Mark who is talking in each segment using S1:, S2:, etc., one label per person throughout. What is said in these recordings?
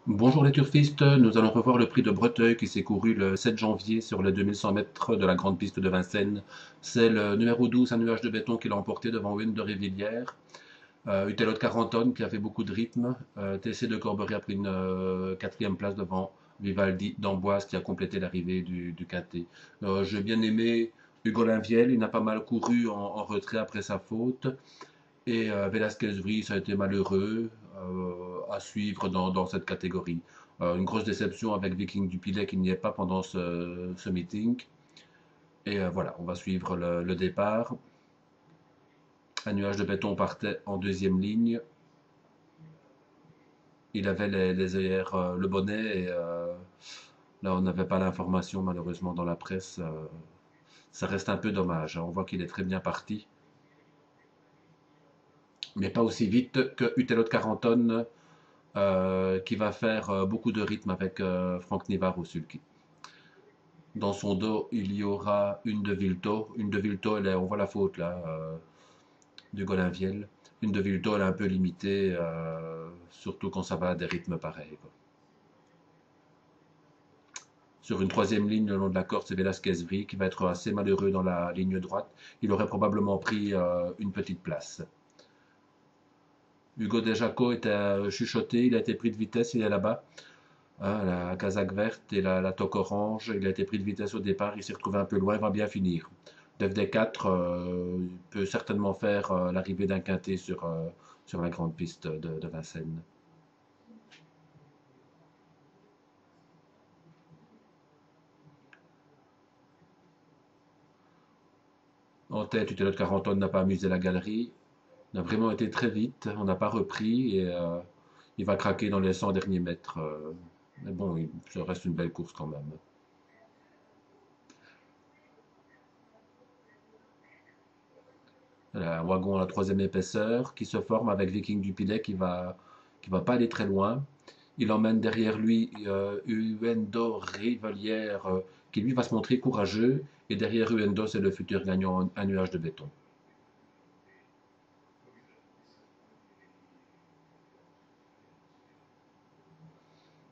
S1: Bonjour les turfistes, nous allons revoir le prix de Breteuil qui s'est couru le 7 janvier sur les 2100 mètres de la grande piste de Vincennes. C'est le numéro 12, un nuage de béton qui l'a emporté devant Win de Révilière. Utelot de Carenton qui a fait beaucoup de rythme. TC de Corbery a pris une quatrième place devant Vivaldi d'Amboise qui a complété l'arrivée du quintet. J'ai bien aimé Hugo Linviel, il n'a pas mal couru en retrait après sa faute. Et Velasquez-Vry, ça a été malheureux à suivre dans cette catégorie. Une grosse déception avec Viking du Pilet qui n'y est pas pendant ce meeting. Et voilà, on va suivre le départ. Un nuage de béton partait en deuxième ligne. Il avait les œillères, le bonnet, et là on n'avait pas l'information malheureusement dans la presse. Ça reste un peu dommage, hein. On voit qu'il est très bien parti, mais pas aussi vite que Utelot de Carenton, qui va faire beaucoup de rythme avec Franck Nivard au sulky. Dans son dos, il y aura une de Vilto. Une de Vilto, on voit la faute là, du Golinviel. Une de Vilto, elle est un peu limitée, surtout quand ça va à des rythmes pareils, quoi. Sur une troisième ligne le long de la corde, c'est Velasquez-Vry qui va être assez malheureux dans la ligne droite. Il aurait probablement pris une petite place. Hugo Dejaco était chuchoté, il a été pris de vitesse, il est là-bas. Hein, la casaque verte et la toque orange, il a été pris de vitesse au départ, il s'est retrouvé un peu loin, il va bien finir. DFD4 peut certainement faire l'arrivée d'un quintet sur la grande piste de Vincennes. En tête, Utelot de Carenton n'a pas amusé la galerie. On a vraiment été très vite, on n'a pas repris et il va craquer dans les 100 derniers mètres. Mais bon, ça reste une belle course quand même. Un wagon à la troisième épaisseur qui se forme avec Viking du Pilet qui va pas aller très loin. Il emmène derrière lui Uendo Rivelière qui lui va se montrer courageux. Et derrière Uendo, c'est le futur gagnant, un nuage de béton.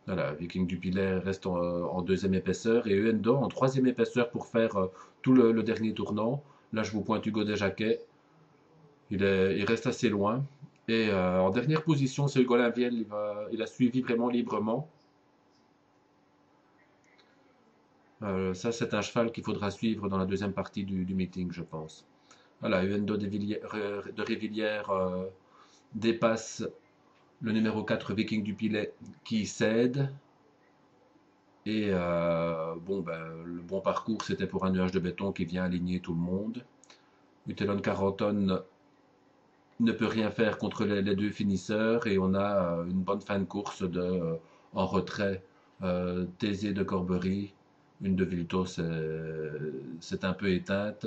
S1: Voilà, Viking du Pilet reste en deuxième épaisseur et Uendo en troisième épaisseur pour faire tout le dernier tournant. Là, je vous pointe Hugo Desjacquet. Il reste assez loin. Et en dernière position, c'est Hugo Linviel. Il a suivi vraiment librement. Ça, c'est un cheval qu'il faudra suivre dans la deuxième partie du meeting, je pense. Voilà, Uendo de Rivière dépasse le numéro 4 Viking du Pilet qui cède. Et bon, ben, le bon parcours, c'était pour un nuage de béton qui vient aligner tout le monde. Utelon Carenton ne peut rien faire contre les deux finisseurs et on a une bonne fin de course en retrait. Thésée de Corbery, une de Vilto, c'est un peu éteinte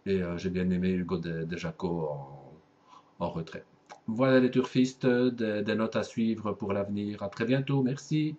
S1: et j'ai bien aimé Hugo de Jaco en retrait. Voilà les turfistes, des notes à suivre pour l'avenir. À très bientôt, merci.